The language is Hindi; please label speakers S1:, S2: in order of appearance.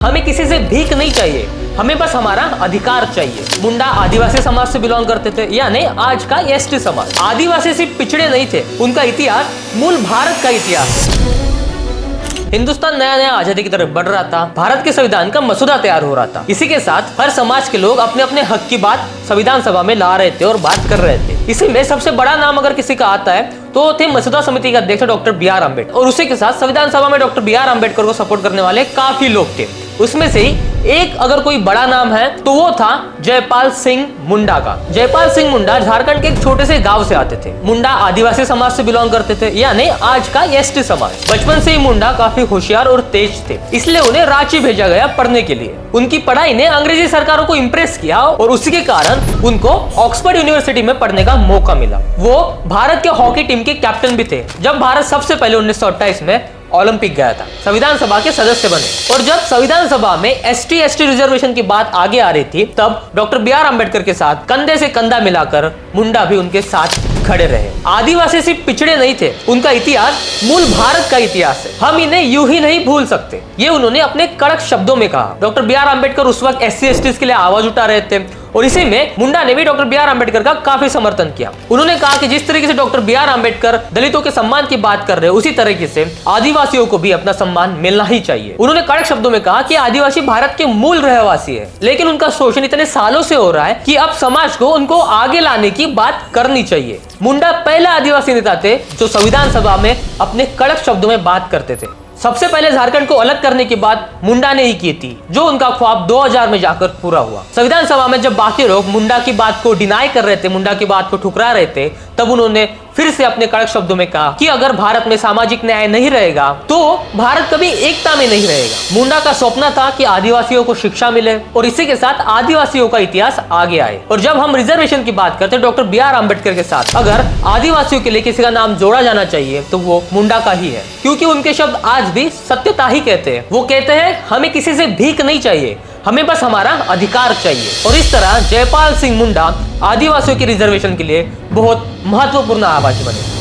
S1: हमें किसी से भीख नहीं चाहिए, हमें बस हमारा अधिकार चाहिए। मुंडा आदिवासी समाज से बिलोंग करते थे, यानी आज का एसटी समाज। आदिवासी सिर्फ पिछड़े नहीं थे, उनका इतिहास मूल भारत का इतिहास है। हिंदुस्तान नया नया आजादी की तरफ बढ़ रहा था, भारत के संविधान का मसौदा तैयार हो रहा था। इसी के साथ हर समाज के लोग अपने अपने हक की बात संविधान सभा में ला रहे थे और बात कर रहे थे। इसी में सबसे बड़ा नाम अगर किसी का आता है तो थे मसौदा समिति के अध्यक्ष डॉक्टर बी.आर. अम्बेडकर, और उसी के साथ संविधान सभा में डॉक्टर बी.आर. अम्बेडकर को सपोर्ट करने वाले काफी लोग थे। उसमें से ही एक अगर कोई बड़ा नाम है तो वो था जयपाल सिंह मुंडा का। जयपाल सिंह मुंडा झारखंड के एक छोटे से गांव से आते थे। मुंडा आदिवासी समाज से बिलोंग करते थे, यानी आज का एसटी समाज। बचपन से ही मुंडा काफी होशियार और तेज थे, इसलिए उन्हें रांची भेजा गया पढ़ने के लिए। उनकी पढ़ाई ने अंग्रेजी सरकारों को इम्प्रेस किया और उसी के कारण उनको ऑक्सफोर्ड यूनिवर्सिटी में पढ़ने का मौका मिला। वो भारत के हॉकी टीम के कैप्टन भी थे जब भारत सबसे पहले 1928 में ओलंपिक गया था। संविधान सभा के सदस्य बने, और जब संविधान सभा में एसटी रिजर्वेशन की बात आगे आ रही थी तब डॉक्टर बी.आर. अम्बेडकर के साथ कंधे से कंधा मिलाकर मुंडा भी उनके साथ खड़े रहे। आदिवासी सिर्फ पिछड़े नहीं थे, उनका इतिहास मूल भारत का इतिहास है। हम इन्हें यूं ही नहीं भूल सकते, ये उन्होंने अपने कड़क शब्दों में कहा। Doctor B R. अम्बेडकर उस वक्त SC/ST के लिए आवाज उठा रहे थे, और इसी में मुंडा ने भी डॉक्टर बी.आर. अम्बेडकर का काफी समर्थन किया। उन्होंने कहा कि जिस तरीके से डॉक्टर बी.आर. अम्बेडकर दलितों के सम्मान की बात कर रहे हैं, उसी तरीके से आदिवासियों को भी अपना सम्मान मिलना ही चाहिए। उन्होंने कड़क शब्दों में कहा कि आदिवासी भारत के मूल रहवासी है, लेकिन उनका शोषण इतने सालों से हो रहा है कि अब समाज को उनको आगे लाने की बात करनी चाहिए। मुंडा पहला आदिवासी नेता थे जो संविधान सभा में अपने कड़क शब्दों में बात करते थे। सबसे पहले झारखंड को अलग करने की बात मुंडा ने ही की थी, जो उनका ख्वाब 2000 में जाकर पूरा हुआ। संविधान सभा में जब बाकी लोग मुंडा की बात को डिनाई कर रहे थे, मुंडा की बात को ठुकरा रहे थे, तब उन्होंने फिर से अपने कड़क शब्दों में कहा कि अगर भारत में सामाजिक न्याय नहीं रहेगा तो भारत कभी एकता में नहीं रहेगा। मुंडा का सपना था कि आदिवासियों को शिक्षा मिले और इसी के साथ आदिवासियों का इतिहास आगे आए। और जब हम रिजर्वेशन की बात करते हैं, डॉक्टर बी.आर. अम्बेडकर के साथ अगर आदिवासियों के लिए किसी का नाम जोड़ा जाना चाहिए तो वो मुंडा का ही है, क्योंकि उनके शब्द आज भी सत्यता ही कहते हैं। वो कहते हैं हमें किसी से भीख नहीं चाहिए, हमें बस हमारा अधिकार चाहिए। और इस तरह जयपाल सिंह मुंडा आदिवासियों की रिजर्वेशन के लिए बहुत महत्वपूर्ण आवाज बने।